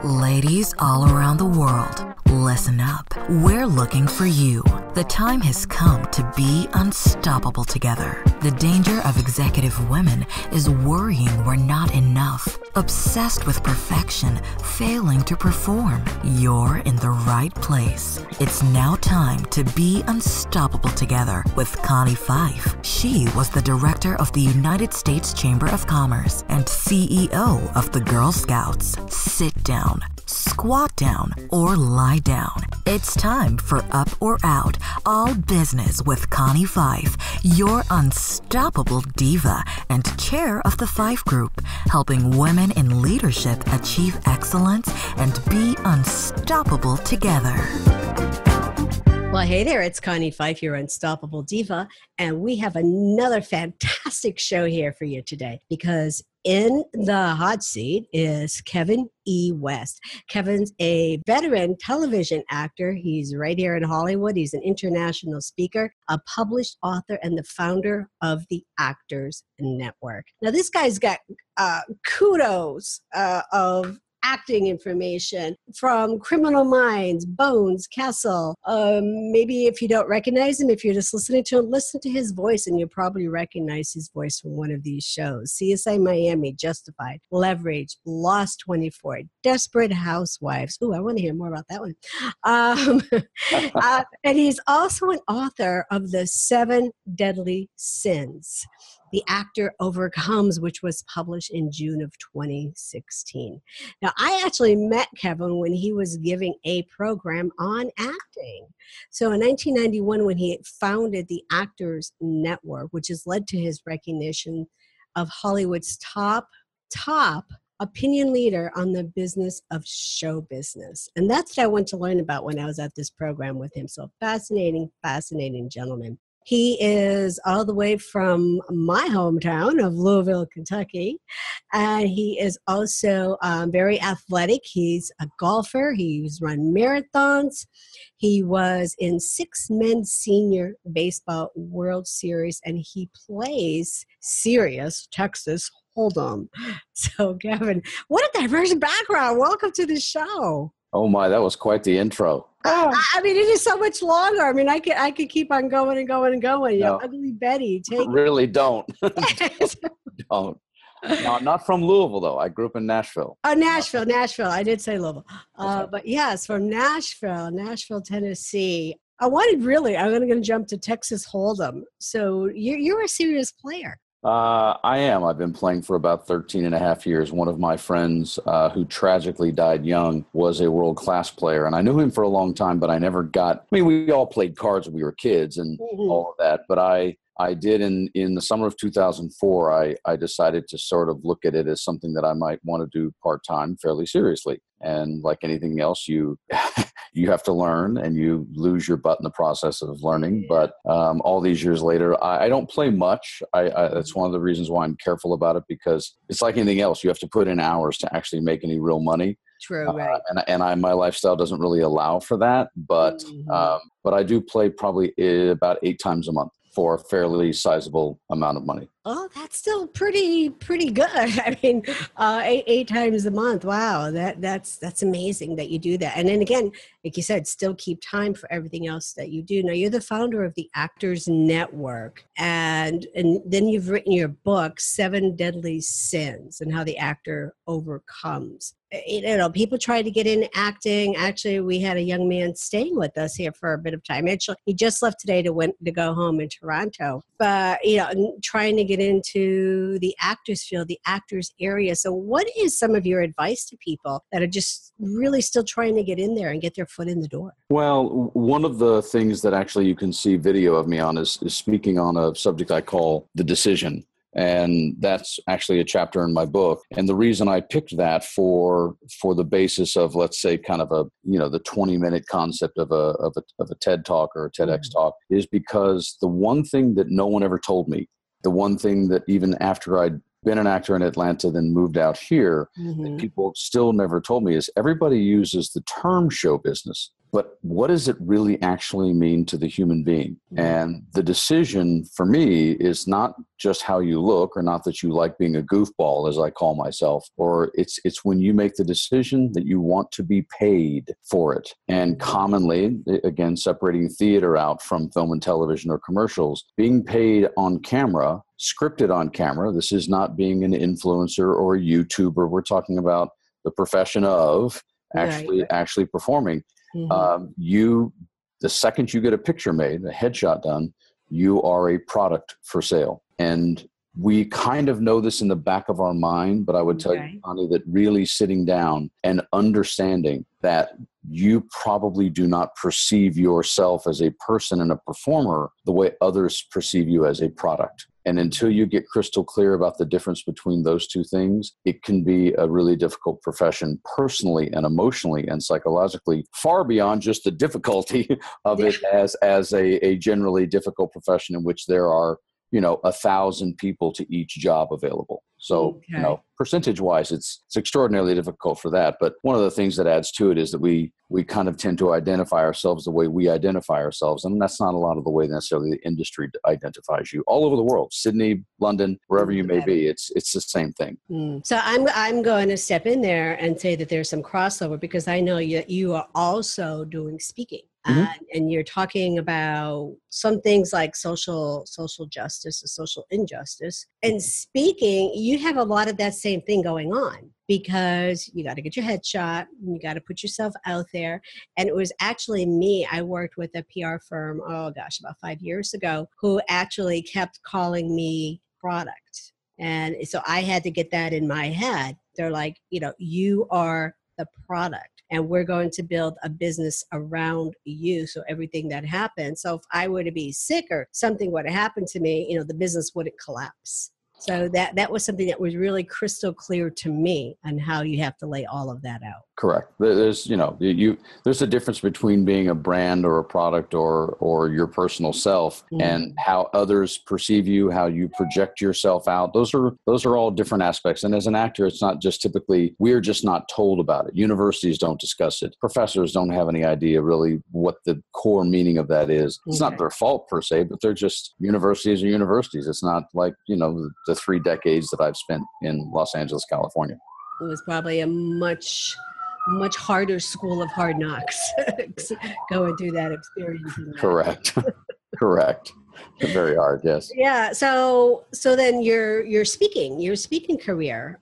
Ladies all around the world, listen up. We're looking for you. The time has come to be unstoppable together. The danger of executive women is worrying we're not enough, obsessed with perfection, failing to perform. You're in the right place. It's now time to be unstoppable together with Connie Fife. She was the director of the United States Chamber of Commerce and CEO of the Girl Scouts. Sit down, squat down, or lie down. It's time for Up or Out, all business with Connie Fife, your unstoppable diva and chair of the Fife Group, helping women in leadership achieve excellence and be unstoppable together. Well, hey there, it's Connie Fife, your unstoppable diva, and we have another fantastic show here for you today because in the hot seat is Kevin E. West. Kevin's a veteran television actor. He's right here in Hollywood. He's an international speaker, a published author, and the founder of the Actors Network. Now, this guy's got kudos of acting information from Criminal Minds, Bones, Castle. Maybe if you don't recognize him, if you're just listening to him, listen to his voice and you'll probably recognize his voice from one of these shows. CSI Miami, Justified, Leverage, Lost 24, Desperate Housewives. Ooh, I want to hear more about that one. And he's also an author of The 7 Deadly Sins. The Actor Overcomes, which was published in June of 2016. Now, I actually met Kevin when he was giving a program on acting. So in 1991, when he founded the Actors Network, which has led to his recognition of Hollywood's top opinion leader on the business of show business. And that's what I went to learn about when I was at this program with him. So fascinating gentleman. He is all the way from my hometown of Louisville, Kentucky, and he is also very athletic. He's a golfer. He's run marathons. He was in 6 men's senior baseball World Series, and he plays Sirius, Texas Hold'em. So, Kevin, what a diverse background. Welcome to the show. Oh my, that was quite the intro. I mean, it is so much longer. I mean, I could keep on going and going and going. You know, Ugly Betty. Really don't. Don't. No, not from Louisville, though. I grew up in Nashville. Oh, Nashville. I did say Louisville. But yes, from Nashville, Tennessee. I'm going to jump to Texas Hold'em. So you're a serious player. I am. I've been playing for about 13 and a half years. One of my friends who tragically died young was a world-class player, and I knew him for a long time, but I never we all played cards when we were kids and all of that, but I did in the summer of 2004, I decided to sort of look at it as something that I might want to do part-time fairly seriously. And like anything else, you have to learn and you lose your butt in the process of learning. But all these years later, I don't play much. That's one of the reasons why I'm careful about it, because it's like anything else. You have to put in hours to actually make any real money. True, right. And my lifestyle doesn't really allow for that. But I do play probably about 8 times a month for a fairly sizable amount of money. Oh, that's still pretty good. I mean, 8 times a month. Wow, that's amazing that you do that. And then again, like you said, still keep time for everything else that you do. Now, you're the founder of the Actors Network, and then you've written your book, 7 Deadly Sins, and how the actor overcomes. You know, people try to get into acting. Actually, we had a young man staying with us here for a bit of time. Actually, he just left today to go home in Toronto. But, you know, trying to get into the actors field, the actors area. So what is some of your advice to people that are just really still trying to get in there and get their foot in the door? Well, one of the things that actually you can see video of me on is speaking on a subject I call the decision. And that's actually a chapter in my book. And the reason I picked that for the basis of, let's say, kind of the 20-minute concept of a TED Talk or a TEDx talk is because the one thing that no one ever told me, the one thing that even after I'd been an actor in Atlanta, then moved out here, that people still never told me is everybody uses the term show business. but what does it really actually mean to the human being? Mm-hmm. And the decision for me is not just how you look, or not that you like being a goofball, as I call myself, or it's when you make the decision that you want to be paid for it. And commonly, again, separating theater out from film and television or commercials, being paid on camera, scripted on camera, this is not being an influencer or a YouTuber. We're talking about the profession of actually performing. Mm-hmm. The second you get a picture made, a headshot done, you are a product for sale. And we kind of know this in the back of our mind, but I would tell you, Connie, that really sitting down and understanding that you probably do not perceive yourself as a person and a performer the way others perceive you as a product. And until you get crystal clear about the difference between those two things, it can be a really difficult profession personally and emotionally and psychologically, far beyond just the difficulty of it as a generally difficult profession in which there are 1,000 people to each job available. So, percentage wise, it's extraordinarily difficult for that. But one of the things that adds to it is that we kind of tend to identify ourselves the way we identify ourselves. And that's not a lot of the way necessarily the industry identifies you all over the world, Sydney, London, wherever you may be. It's the same thing. So I'm going to step in there and say that there's some crossover, because I know you are also doing speaking. And you're talking about some things like social justice or social injustice. And speaking, you have a lot of that same thing going on, because you got to get your headshot, and you got to put yourself out there. And it was actually me. I worked with a PR firm, about 5 years ago, who actually kept calling me product. And so I had to get that in my head. They're like, you are the product, and we're going to build a business around you. So everything that happens. So if I were to be sick or something would have happened to me, the business wouldn't collapse. So that was something that was really crystal clear to me on how you have to lay all of that out. Correct. There's, there's a difference between being a brand or a product or your personal self, and how others perceive you, how you project yourself out. Those are all different aspects. And as an actor, it's not just typically, we're just not told about it. Universities don't discuss it. Professors don't have any idea really what the core meaning of that is. It's not their fault per se, but they're just universities are universities. It's not like, the 3 decades that I've spent in Los Angeles, California. It was probably a much harder school of hard knocks going through that experience. Correct. Correct. Very hard, yes. Yeah. So then your speaking career,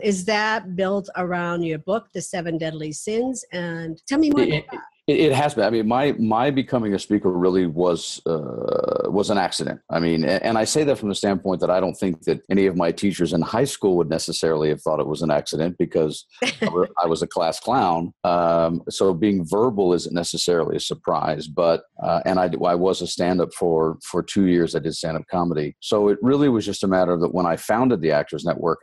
is that built around your book, The 7 Deadly Sins? And tell me more about that. It has been. I mean, my becoming a speaker really was an accident. I mean, and I say that from the standpoint that I don't think that any of my teachers in high school would necessarily have thought it was an accident, because I was a class clown. So being verbal isn't necessarily a surprise. But and I was a stand-up for 2 years. I did stand-up comedy. So it really was just a matter of that when I founded the Actors Network,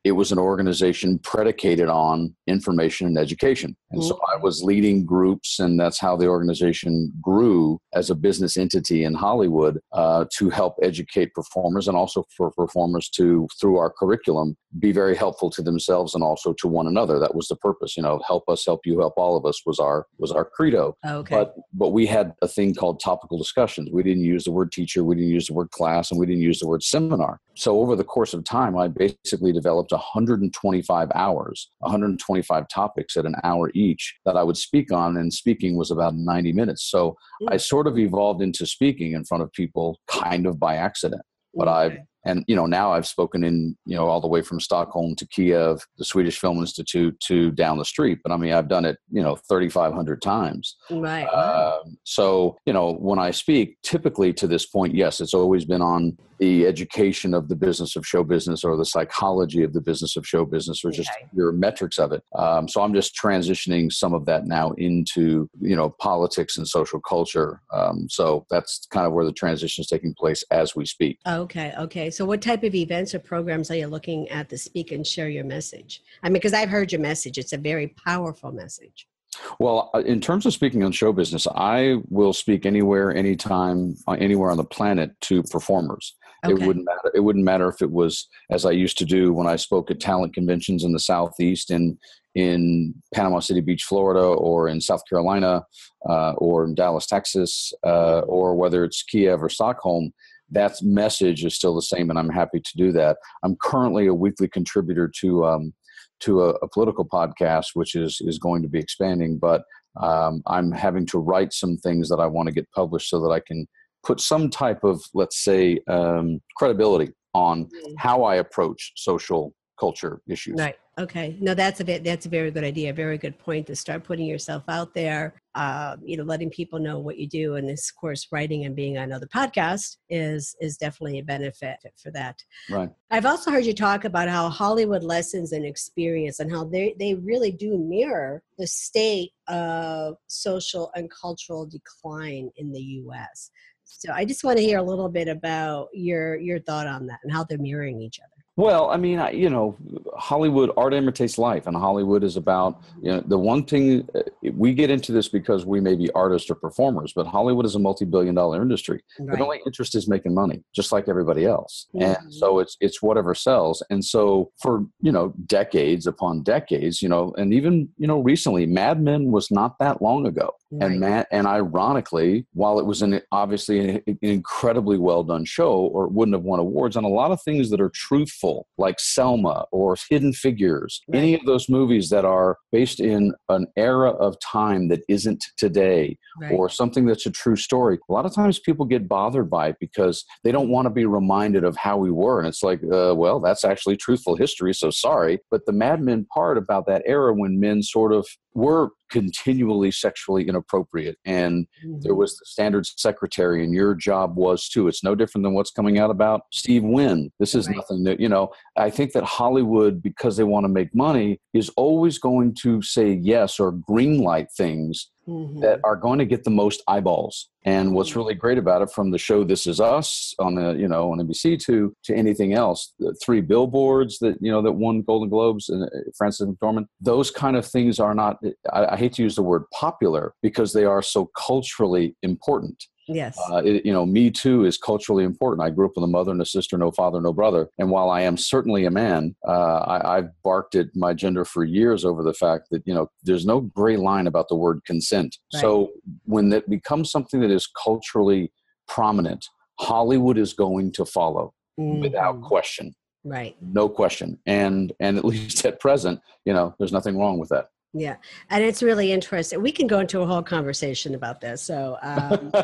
it was an organization predicated on information and education. And so I was leading groups, and that's how the organization grew as a business entity in Hollywood, to help educate performers, and also for performers to, through our curriculum, be very helpful to themselves and also to one another. That was the purpose. Help us, help you, help all of us was our credo. Okay. But we had a thing called topical discussions. We didn't use the word teacher, we didn't use the word class, and we didn't use the word seminar. So over the course of time, I basically developed 125 hours, 125 topics at an hour each that I would speak on, and speaking was about 90 minutes. So I sort of evolved into speaking in front of people kind of by accident. But now I've spoken in, all the way from Stockholm to Kiev, the Swedish Film Institute, to down the street. But I mean, I've done it, 3,500 times. Right. So, when I speak, typically to this point, yes, it's always been on the education of the business of show business, or the psychology of the business of show business, or just your metrics of it. So I'm just transitioning some of that now into, politics and social culture. So that's kind of where the transition is taking place as we speak. Okay. So what type of events or programs are you looking at to speak and share your message? I mean, because I've heard your message. It's a very powerful message. Well, in terms of speaking on show business, I will speak anywhere, anytime, anywhere on the planet to performers. Okay. It wouldn't matter if it was, as I used to do when I spoke at talent conventions in the Southeast in in Panama City Beach, Florida, or in South Carolina, or in Dallas, Texas, or whether it's Kiev or Stockholm, that message is still the same, and I'm happy to do that. I'm currently a weekly contributor to a political podcast, which is going to be expanding, but I'm having to write some things that I want to get published so that I can put some type of, let's say, credibility on how I approach social culture issues. Right. Okay. No, that's a very good idea. A very good point to start putting yourself out there, letting people know what you do. And this, of course, writing and being on other podcasts is definitely a benefit for that. Right. I've also heard you talk about how Hollywood lessons and experience and how they really do mirror the state of social and cultural decline in the U.S. So I just want to hear a little bit about your thought on that and how they're mirroring each other. Well, I mean, Hollywood, art imitates life, and Hollywood is about, the one thing, we get into this because we may be artists or performers, but Hollywood is a multi-billion-dollar industry. Right. Their only interest is making money, just like everybody else. Mm-hmm. And so it's whatever sells. And so for, decades upon decades, and even, recently, Mad Men was not that long ago. Right. And ironically, while it was obviously an incredibly well done show, or it wouldn't have won awards on a lot of things that are truthful, like Selma or Hidden Figures, right. Any of those movies that are based in an era of time that isn't today, right. Or something that's a true story. A lot of times people get bothered by it because they don't want to be reminded of how we were. And it's like, well, that's actually truthful history, so sorry. But the Mad Men part about that era when men sort of were continually sexually inappropriate, and there was the standard secretary, and your job was too. It's no different than what's coming out about Steve Wynn. This is right. Nothing that, I think that Hollywood, because they want to make money, is always going to say yes or green light things that are going to get the most eyeballs. And what's really great about it, from the show This Is Us on the on NBC to anything else, the 3 billboards that that won Golden Globes, and Frances McDormand, those kind of things are not. I hate to use the word popular because they are so culturally important. Yes. Me Too is culturally important. I grew up with a mother and a sister, no father, no brother. And while I am certainly a man, I've barked at my gender for years over the fact that, there's no gray line about the word consent. Right. So when it becomes something that is culturally prominent, Hollywood is going to follow without question. Right. No question. And at least at present, there's nothing wrong with that. Yeah. And it's really interesting. We can go into a whole conversation about this. So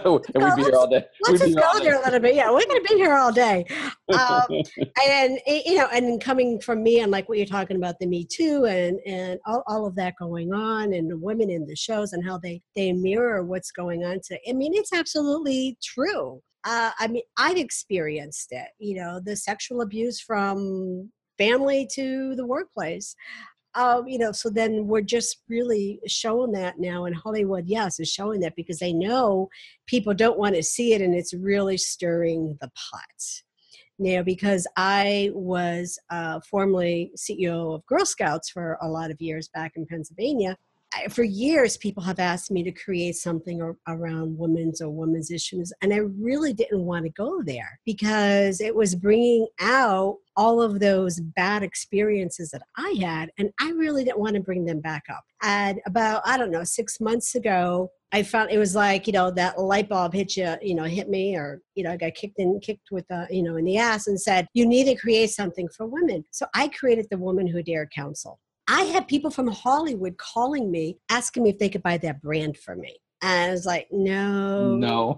we'd be here all day. Let's just go there a little bit. Yeah, we're going to be here all day. And coming from me and like what you're talking about, the Me Too and all of that going on, and the women in the shows and how they mirror what's going on today. I mean, it's absolutely true. I've experienced it, the sexual abuse from family to the workplace. So then we're just really showing that now in Hollywood. Yes, is showing that because they know people don't want to see it, and it's really stirring the pot. Because I was formerly CEO of Girl Scouts for a lot of years back in Pennsylvania. For years, people have asked me to create something around women's issues, and I really didn't want to go there because it was bringing out all of those bad experiences that I had, and I really didn't want to bring them back up. And about, 6 months ago, I found it was like, that light bulb hit me, or, I got kicked with, in the ass and said, you need to create something for women. So I created the Woman Who Dare Council. I had people from Hollywood calling me, asking me if they could buy that brand for me. And I was like, no, not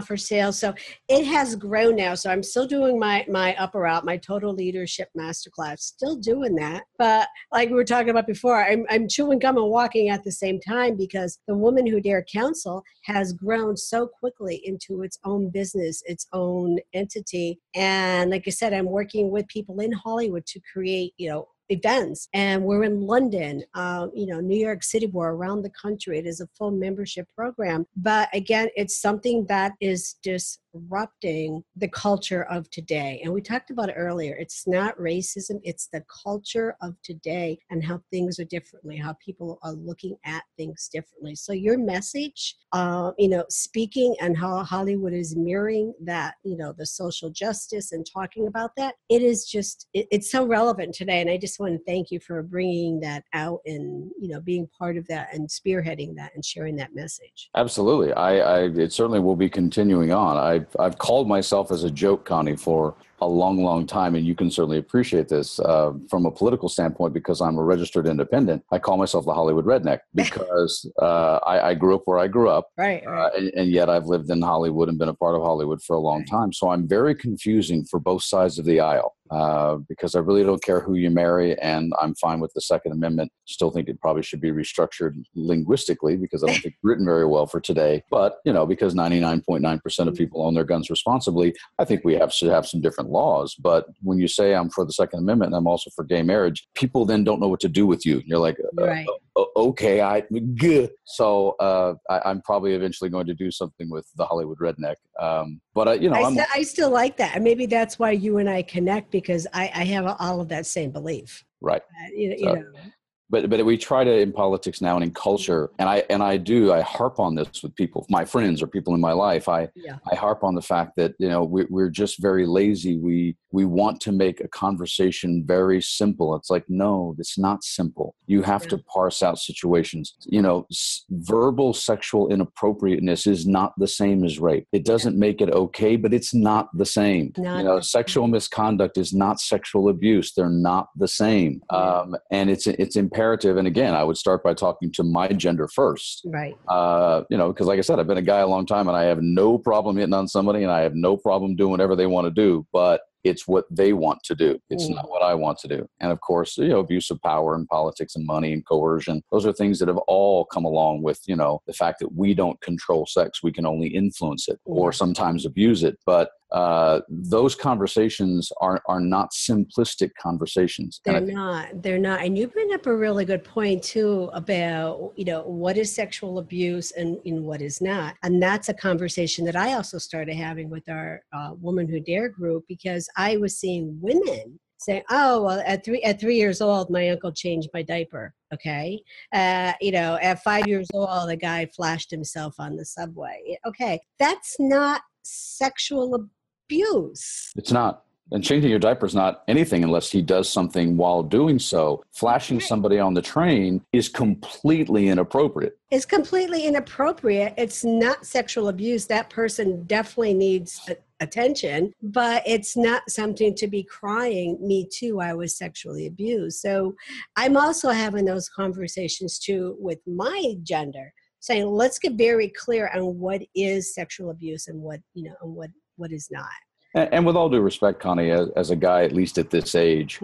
for sale. So it has grown now. So I'm still doing my upper out, my total leadership masterclass, still doing that. But like we were talking about before, I'm chewing gum and walking at the same time because the Woman Who Dare Council has grown so quickly into its own business, its own entity. And like I said, I'm working with people in Hollywood to create, events, and we're in London, New York City, we're around the country. It is a full membership program, but again, it's something that is just disrupting the culture of today. And we talked about it earlier. It's not racism, it's the culture of today and how things are differently, how people are looking at things differently. So your message, speaking and how Hollywood is mirroring that, the social justice and talking about that, it's so relevant today. And I just want to thank you for bringing that out and, being part of that and spearheading that and sharing that message. Absolutely. It certainly will be continuing on. I've called myself as a joke, Connie, for a long, long time, and you can certainly appreciate this from a political standpoint because I'm a registered independent. I call myself the Hollywood redneck because I grew up where I grew up, right. And yet I've lived in Hollywood and been a part of Hollywood for a long time. So I'm very confusing for both sides of the aisle because I really don't care who you marry, and I'm fine with the Second Amendment. Still think it probably should be restructured linguistically because I don't think it's written very well for today. But, because 99.9% of people own their guns responsibly, I think we should have some different laws. But when you say I'm for the Second Amendment and I'm also for gay marriage, people then don't know what to do with you. You're like, right. Okay, good. So I'm probably eventually going to do something with the Hollywood redneck. But I still like that. And maybe that's why you and I connect, because I have all of that same belief. Right. You know. But we try to, in politics now and in culture, and I harp on this with people, my friends or people in my life. I harp on the fact that, we're just very lazy. We want to make a conversation very simple. It's like, no, it's not simple. You have to parse out situations. Verbal sexual inappropriateness is not the same as rape. It doesn't make it okay, but it's not the same. Sexual misconduct is not sexual abuse. They're not the same. And it's imperative. And again, I would start by talking to my gender first. Right. Because like I said, I've been a guy a long time and I have no problem hitting on somebody and I have no problem doing whatever they want to do, but it's what they want to do. It's not what I want to do. And of course, abuse of power and politics and money and coercion. Those are things that have all come along with, the fact that we don't control sex. We can only influence it or sometimes abuse it. But those conversations are not simplistic conversations. They're not. And you bring up a really good point too about, what is sexual abuse and what is not. And that's a conversation that I also started having with our Woman Who Dare group, because I was seeing women saying, oh, well, at 3 years old, my uncle changed my diaper. Okay. At 5 years old, a guy flashed himself on the subway. Okay. That's not sexual abuse. It's not. And changing your diaper is not anything unless he does something while doing so. Flashing somebody on the train is completely inappropriate. It's completely inappropriate. It's not sexual abuse. That person definitely needs attention, but it's not something to be crying, me too, I was sexually abused. So I'm also having those conversations too with my gender, saying, let's get very clear on what is sexual abuse and what is not. And with all due respect, Connie, as a guy, at least at this age,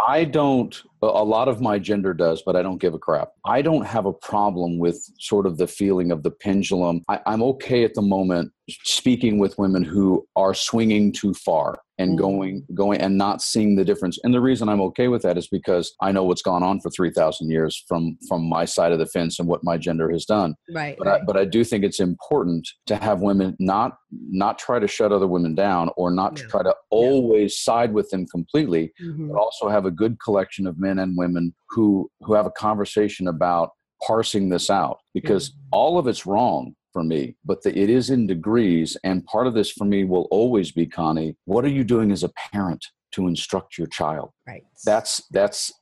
I don't, a lot of my gender does, but I don't give a crap. I don't have a problem with sort of the feeling of the pendulum. I'm okay at the moment speaking with women who are swinging too far and going and not seeing the difference. And the reason I'm okay with that is because I know what's gone on for 3,000 years from my side of the fence and what my gender has done. Right. But I do think it's important to have women not try to shut other women down or not to try to always side with them completely, but also have a good collection of men and women who have a conversation about parsing this out, because all of it's wrong for me, but it is in degrees. And part of this for me will always be, Connie, what are you doing as a parent to instruct your child? Right. That's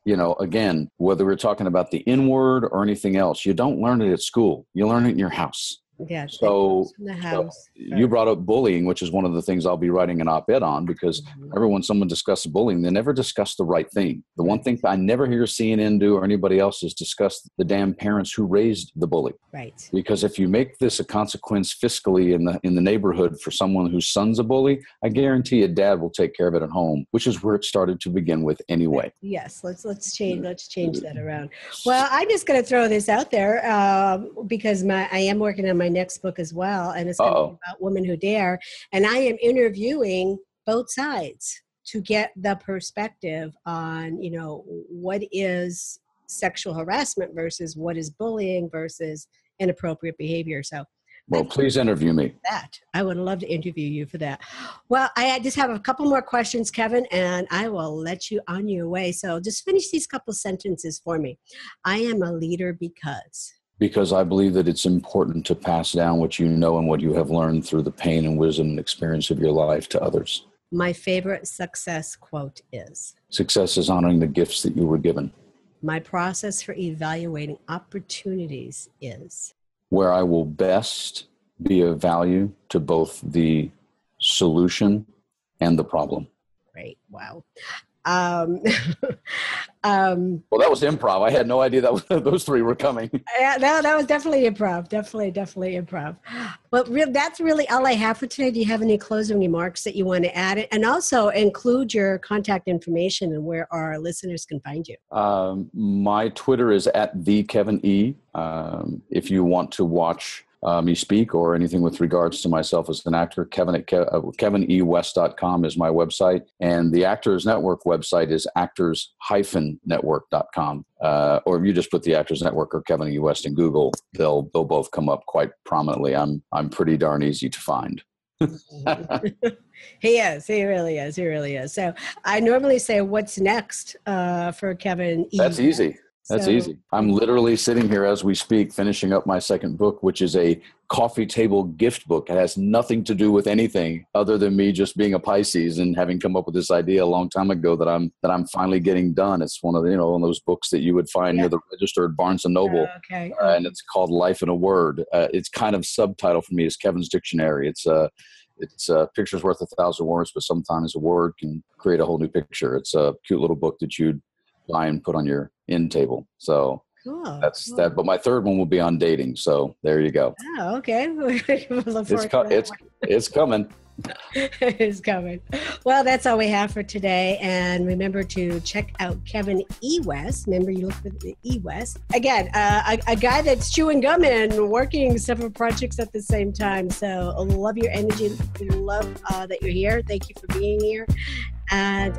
again, whether we're talking about the N-word or anything else, you don't learn it at school. You learn it in your house. Yeah. So, in the house. You brought up bullying, which is one of the things I'll be writing an op-ed on, because everyone, someone discusses bullying, they never discuss the right thing. The one thing I never hear CNN do or anybody else is discuss the damn parents who raised the bully. Right. Because if you make this a consequence fiscally in the neighborhood for someone whose son's a bully, I guarantee a dad will take care of it at home, which is where it started to begin with anyway. Yes, let's change that around. Well, I'm just going to throw this out there because I am working on my next book as well, and it's going to be about Women Who Dare, and I am interviewing both sides to get the perspective on what is sexual harassment versus what is bullying versus inappropriate behavior. So Well, please interview me. I would love to interview you for that. Well, I just have a couple more questions, Kevin, and I will let you on your way. So just finish these couple sentences for me. I am a leader because I believe that it's important to pass down what you know and what you have learned through the pain and wisdom and experience of your life to others. My favorite success quote is, success is honoring the gifts that you were given. My process for evaluating opportunities is, where I will best be of value to both the solution and the problem. Great. Wow. Well, that was improv. I had no idea that those three were coming. Yeah, no, that was definitely improv. Definitely improv. But that's really all I have for today. Do you have any closing remarks that you want to add? And also include your contact information and where our listeners can find you. My Twitter is @TheKevinE. If you want to watch me speak or anything with regards to myself as an actor, Kevin at kevinewest.com is my website. And the Actors Network website is actors-network.com. Or if you just put the Actors Network or Kevin E. West in Google, they'll both come up quite prominently. I'm pretty darn easy to find. He is. He really is. So I normally say, what's next for Kevin E. That's easy. That's easy. I'm literally sitting here as we speak, finishing up my second book, which is a coffee table gift book. It has nothing to do with anything other than me just being a Pisces and having come up with this idea a long time ago that I'm finally getting done. It's one of the, one of those books that you would find near the register at Barnes and Noble. Okay. And it's called Life in a Word. It's kind of subtitle for me is Kevin's Dictionary. It's a picture's worth 1,000 words, but sometimes a word can create a whole new picture. It's a cute little book that you'd buy and put on your end table. So that's that. But my third one will be on dating. So there you go. Oh, okay. It's coming. It's coming. Well, that's all we have for today. And remember to check out Kevin E. West. Remember, you look for the E. West. Again, a guy that's chewing gum and working several projects at the same time. So love your energy. Love that you're here. Thank you for being here. And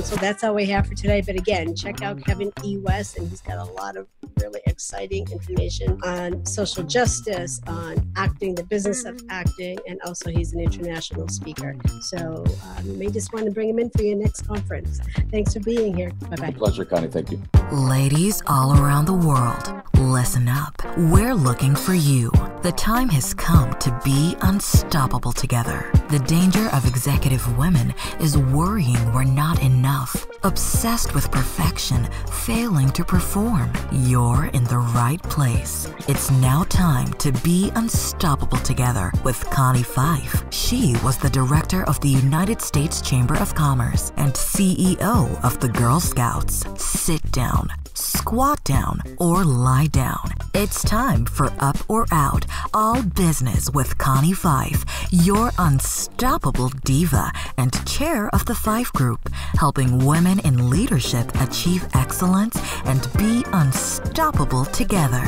so that's all we have for today. But again, check out Kevin E. West, and he's got a lot of really exciting information on social justice, on acting, the business of acting, and also he's an international speaker. So you may just want to bring him in for your next conference. Thanks for being here. Bye-bye. Pleasure, Connie. Thank you. Ladies all around the world, listen up. We're looking for you. The time has come to be unstoppable together. The danger of executive women is worrying we're not enough, obsessed with perfection, failing to perform. You're in the right place. It's now time to be unstoppable together with Connie Fife. She was the director of the United States Chamber of Commerce and CEO of the Girl Scouts. Sit down, squat down, or lie down. It's time for Up or Out, all business with Connie Fife, your unstoppable diva and chair of the Fife Group, helping women in leadership achieve excellence and be unstoppable together.